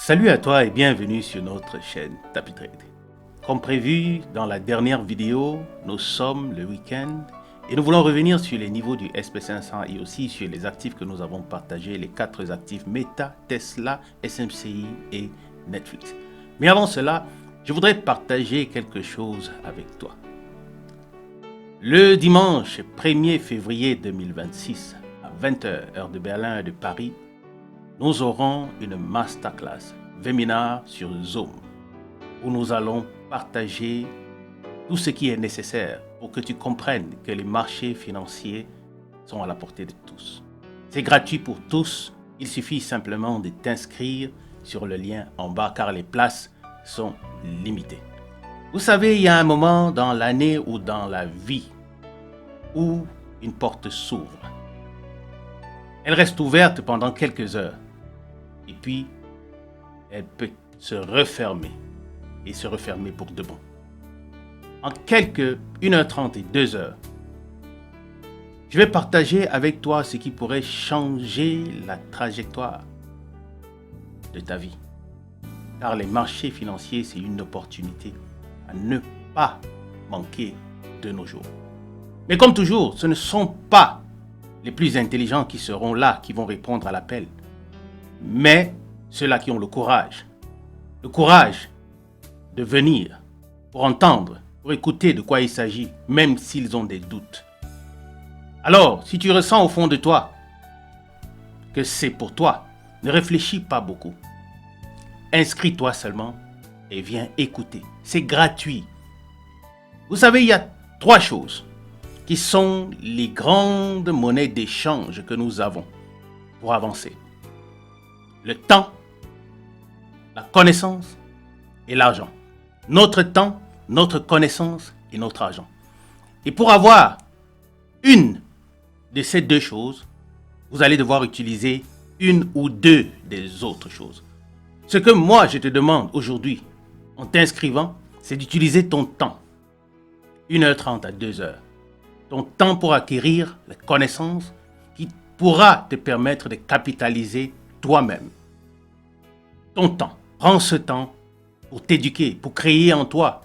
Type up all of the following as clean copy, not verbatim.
Salut à toi et bienvenue sur notre chaîne Tapis Trade. Comme prévu dans la dernière vidéo, nous sommes le week-end et nous voulons revenir sur les niveaux du SP500 et aussi sur les actifs que nous avons partagés, les 4 actifs Meta, Tesla, SMCI et Netflix. Mais avant cela, je voudrais partager quelque chose avec toi. Le dimanche 1er février 2026, à 20h, heure de Berlin et de Paris, nous aurons une masterclass, webinaire sur Zoom, où nous allons partager tout ce qui est nécessaire pour que tu comprennes que les marchés financiers sont à la portée de tous. C'est gratuit pour tous, il suffit simplement de t'inscrire sur le lien en bas car les places sont limitées. Vous savez, il y a un moment dans l'année ou dans la vie où une porte s'ouvre. Elle reste ouverte pendant quelques heures. Et puis, elle peut se refermer et se refermer pour de bon. En quelques 1h30 et 2h, je vais partager avec toi ce qui pourrait changer la trajectoire de ta vie. Car les marchés financiers, c'est une opportunité à ne pas manquer de nos jours. Mais comme toujours, ce ne sont pas les plus intelligents qui seront là, qui vont répondre à l'appel. Mais ceux-là qui ont le courage de venir pour entendre, pour écouter de quoi il s'agit, même s'ils ont des doutes. Alors, si tu ressens au fond de toi que c'est pour toi, ne réfléchis pas beaucoup. Inscris-toi seulement et viens écouter. C'est gratuit. Vous savez, il y a 3 choses qui sont les grandes monnaies d'échange que nous avons pour avancer. Le temps, la connaissance et l'argent. Notre temps, notre connaissance et notre argent. Et pour avoir une de ces 2 choses, vous allez devoir utiliser une ou 2 des autres choses. Ce que moi je te demande aujourd'hui, en t'inscrivant, c'est d'utiliser ton temps. 1h30 à 2h. Ton temps pour acquérir la connaissance qui pourra te permettre de capitaliser toi-même. Ton temps. Prends ce temps pour t'éduquer, pour créer en toi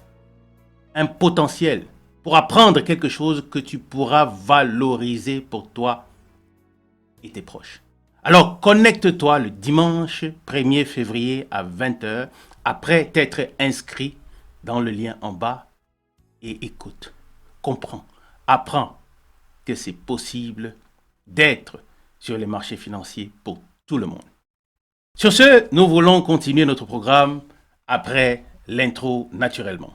un potentiel, pour apprendre quelque chose que tu pourras valoriser pour toi et tes proches. Alors, connecte-toi le dimanche 1er février à 20h après t'être inscrit dans le lien en bas et écoute, comprends, apprends que c'est possible d'être sur les marchés financiers pour tout le monde. Sur ce, nous voulons continuer notre programme après l'intro naturellement.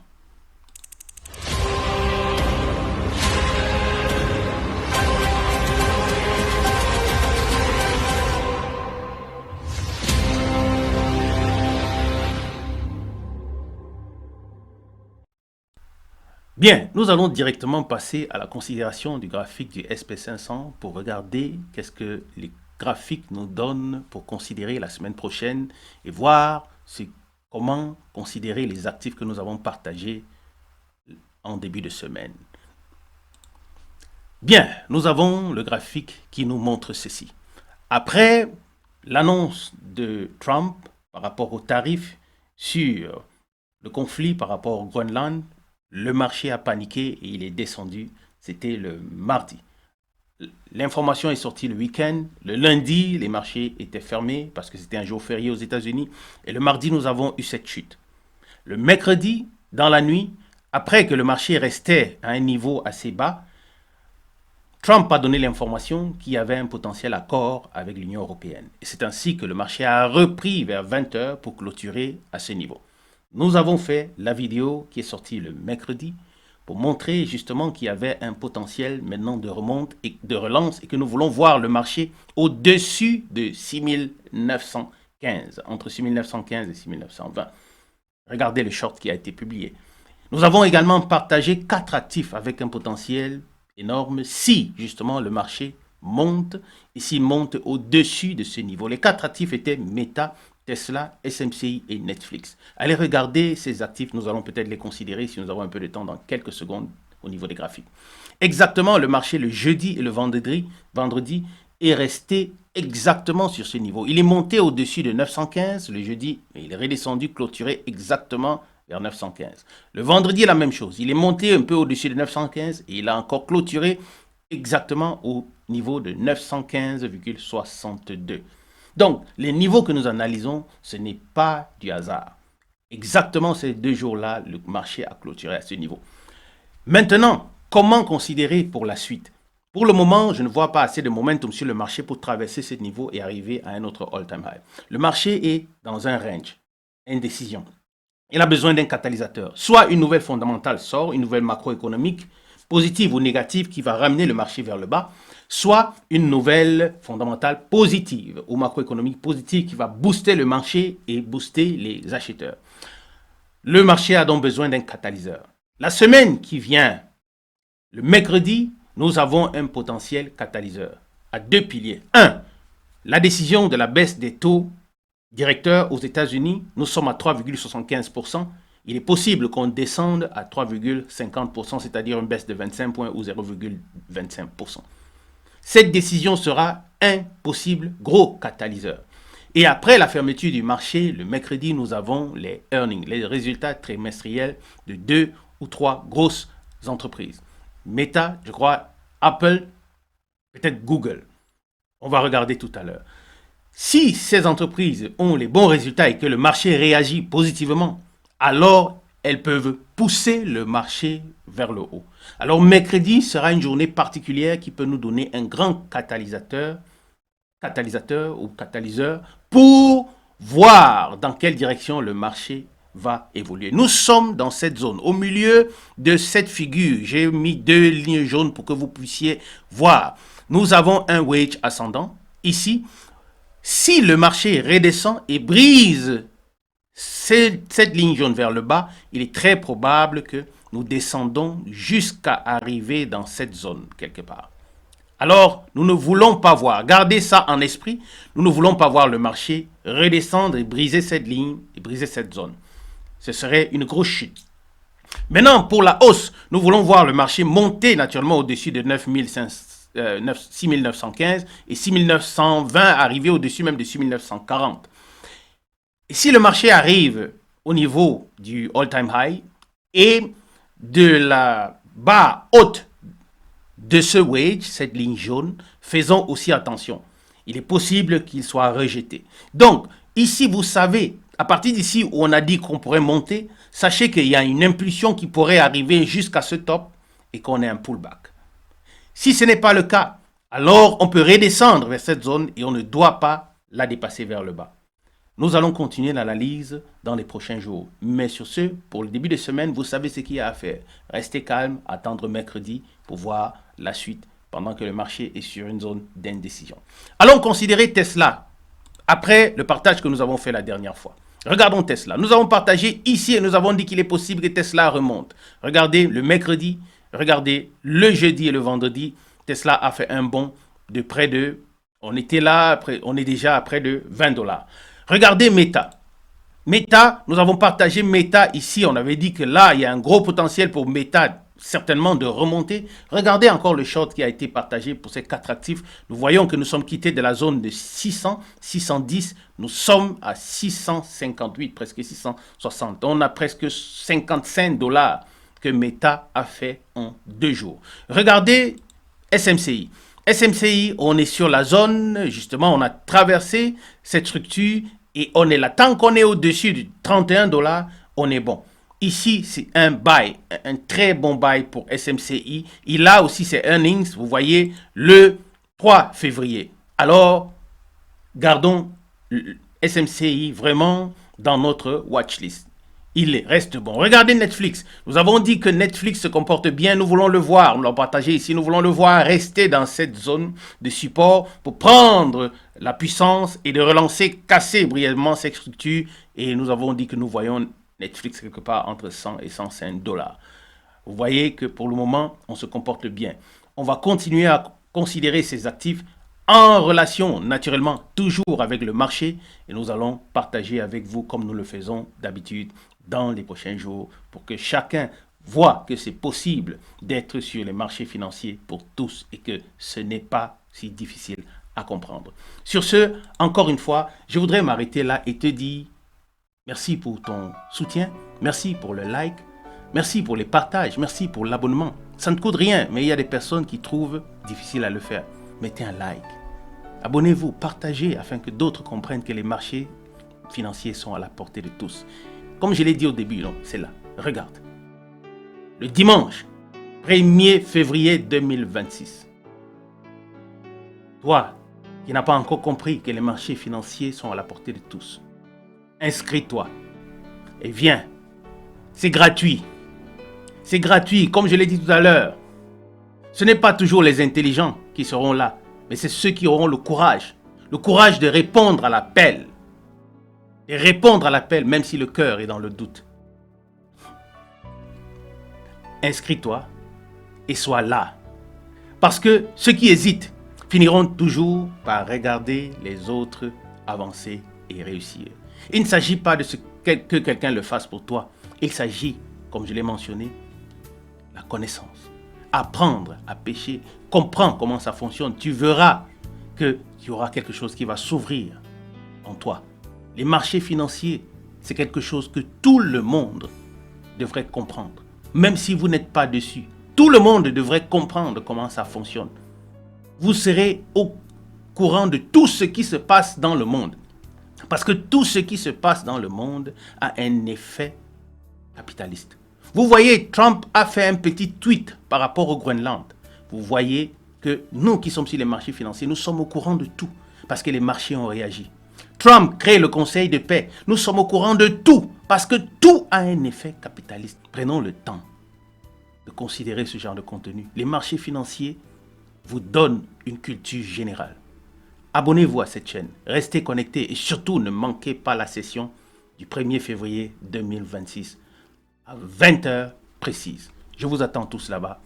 Bien, nous allons directement passer à la considération du graphique du SP500 pour regarder qu'est-ce que les graphiques nous donnent pour considérer la semaine prochaine et voir comment considérer les actifs que nous avons partagés en début de semaine. Bien, nous avons le graphique qui nous montre ceci. Après l'annonce de Trump par rapport aux tarifs sur le conflit par rapport au Groenland, le marché a paniqué et il est descendu. C'était le mardi. L'information est sortie le week-end. Le lundi, les marchés étaient fermés parce que c'était un jour férié aux États-Unis. Et le mardi, nous avons eu cette chute. Le mercredi, dans la nuit, après que le marché restait à un niveau assez bas, Trump a donné l'information qu'il y avait un potentiel accord avec l'Union européenne. Et c'est ainsi que le marché a repris vers 20h pour clôturer à ce niveau. Nous avons fait la vidéo qui est sortie le mercredi pour montrer justement qu'il y avait un potentiel maintenant de remonte et de relance et que nous voulons voir le marché au-dessus de 6915, entre 6915 et 6920. Regardez le short qui a été publié. Nous avons également partagé 4 actifs avec un potentiel énorme si justement le marché monte et s'il monte au-dessus de ce niveau. Les 4 actifs étaient Meta, Tesla, SMCI et Netflix. Allez regarder ces actifs, nous allons peut-être les considérer si nous avons un peu de temps dans quelques secondes au niveau des graphiques. Exactement, le marché le jeudi et le vendredi est resté exactement sur ce niveau. Il est monté au-dessus de 915 le jeudi, mais il est redescendu, clôturé exactement vers 915. Le vendredi, la même chose. Il est monté un peu au-dessus de 915 et il a encore clôturé exactement au niveau de 915,62. Donc, les niveaux que nous analysons, ce n'est pas du hasard. Exactement ces 2 jours-là, le marché a clôturé à ce niveau. Maintenant, comment considérer pour la suite? Pour le moment, je ne vois pas assez de momentum sur le marché pour traverser ce niveau et arriver à un autre all-time high. Le marché est dans un range, indécision. Il a besoin d'un catalyseur. Soit une nouvelle fondamentale sort, une nouvelle macroéconomique, positive ou négative, qui va ramener le marché vers le bas, soit une nouvelle fondamentale positive ou macroéconomique positive qui va booster le marché et booster les acheteurs. Le marché a donc besoin d'un catalyseur. La semaine qui vient, le mercredi, nous avons un potentiel catalyseur à 2 piliers. 1. La décision de la baisse des taux directeurs aux États-Unis. Nous sommes à 3,75%. Il est possible qu'on descende à 3,50%, c'est-à-dire une baisse de 25 points ou 0,25%. Cette décision sera un possible gros catalyseur. Et après la fermeture du marché, le mercredi, nous avons les earnings, les résultats trimestriels de 2 ou 3 grosses entreprises. Meta, je crois, Apple, peut-être Google. On va regarder tout à l'heure. Si ces entreprises ont les bons résultats et que le marché réagit positivement, alors elles peuvent pousser le marché vers le haut. Alors mercredi sera une journée particulière qui peut nous donner un grand catalyseur ou catalyseur pour voir dans quelle direction le marché va évoluer. Nous sommes dans cette zone, au milieu de cette figure. J'ai mis 2 lignes jaunes pour que vous puissiez voir. Nous avons un wedge ascendant ici. Si le marché redescend et brise cette ligne jaune vers le bas, il est très probable que nous descendons jusqu'à arriver dans cette zone quelque part. Alors, nous ne voulons pas voir, gardez ça en esprit, nous ne voulons pas voir le marché redescendre et briser cette ligne et briser cette zone. Ce serait une grosse chute. Maintenant, pour la hausse, nous voulons voir le marché monter naturellement au-dessus de 6915 et 6920, arriver au-dessus même de 6940. Et si le marché arrive au niveau du all-time high et de la barre haute de ce wedge, cette ligne jaune, faisons aussi attention. Il est possible qu'il soit rejeté. Donc, ici, vous savez, à partir d'ici où on a dit qu'on pourrait monter, sachez qu'il y a une impulsion qui pourrait arriver jusqu'à ce top et qu'on ait un pullback. Si ce n'est pas le cas, alors on peut redescendre vers cette zone et on ne doit pas la dépasser vers le bas. Nous allons continuer l'analyse dans les prochains jours. Mais sur ce, pour le début de semaine, vous savez ce qu'il y a à faire. Restez calme, attendre mercredi pour voir la suite pendant que le marché est sur une zone d'indécision. Allons considérer Tesla après le partage que nous avons fait la dernière fois. Regardons Tesla. Nous avons partagé ici et nous avons dit qu'il est possible que Tesla remonte. Regardez le mercredi, regardez le jeudi et le vendredi. Tesla a fait un bond de près de... On était là, on est déjà à près de $20. Regardez Meta. Meta, nous avons partagé Meta ici. On avait dit que là, il y a un gros potentiel pour Meta, certainement de remonter. Regardez encore le short qui a été partagé pour ces 4 actifs. Nous voyons que nous sommes quittés de la zone de 600, 610. Nous sommes à 658, presque 660. On a presque $55 que Meta a fait en 2 jours. Regardez SMCI. SMCI, on est sur la zone, justement, on a traversé cette structure et on est là. Tant qu'on est au-dessus de $31, on est bon. Ici, c'est un buy, un très bon buy pour SMCI. Il a aussi ses earnings, vous voyez, le 3 février. Alors, gardons SMCI vraiment dans notre watchlist. Il reste bon. Regardez Netflix. Nous avons dit que Netflix se comporte bien. Nous voulons le voir. Nous l'avons partagé ici. Nous voulons le voir rester dans cette zone de support pour prendre la puissance et de relancer, casser brièvement cette structure. Et nous avons dit que nous voyons Netflix quelque part entre 100 et $105. Vous voyez que pour le moment, on se comporte bien. On va continuer à considérer ces actifs en relation naturellement toujours avec le marché et nous allons partager avec vous comme nous le faisons d'habitude dans les prochains jours pour que chacun voit que c'est possible d'être sur les marchés financiers pour tous et que ce n'est pas si difficile à comprendre. Sur ce, encore une fois, je voudrais m'arrêter là et te dire merci pour ton soutien, merci pour le like, merci pour les partages, merci pour l'abonnement. Ça ne coûte rien, mais il y a des personnes qui trouvent difficile à le faire. Mettez un like, abonnez-vous, partagez afin que d'autres comprennent que les marchés financiers sont à la portée de tous. Comme je l'ai dit au début, c'est là, regarde. Le dimanche 1er février 2026. Toi qui n'as pas encore compris que les marchés financiers sont à la portée de tous, inscris-toi et viens. C'est gratuit. C'est gratuit, comme je l'ai dit tout à l'heure. Ce n'est pas toujours les intelligents qui seront là, mais c'est ceux qui auront le courage de répondre à l'appel. Et répondre à l'appel, même si le cœur est dans le doute. Inscris-toi et sois là. Parce que ceux qui hésitent finiront toujours par regarder les autres avancer et réussir. Il ne s'agit pas de ce que quelqu'un le fasse pour toi. Il s'agit, comme je l'ai mentionné, la connaissance. Apprendre à pêcher, comprends comment ça fonctionne. Tu verras qu'il y aura quelque chose qui va s'ouvrir en toi. Les marchés financiers, c'est quelque chose que tout le monde devrait comprendre. Même si vous n'êtes pas dessus, tout le monde devrait comprendre comment ça fonctionne. Vous serez au courant de tout ce qui se passe dans le monde. Parce que tout ce qui se passe dans le monde a un effet capitaliste. Vous voyez, Trump a fait un petit tweet par rapport au Groenland. Vous voyez que nous qui sommes sur les marchés financiers, nous sommes au courant de tout. Parce que les marchés ont réagi. Trump crée le Conseil de paix. Nous sommes au courant de tout. Parce que tout a un effet capitaliste. Prenons le temps de considérer ce genre de contenu. Les marchés financiers vous donnent une culture générale. Abonnez-vous à cette chaîne, restez connectés et surtout ne manquez pas la session du 1er février 2026 à 20h précise. Je vous attends tous là-bas.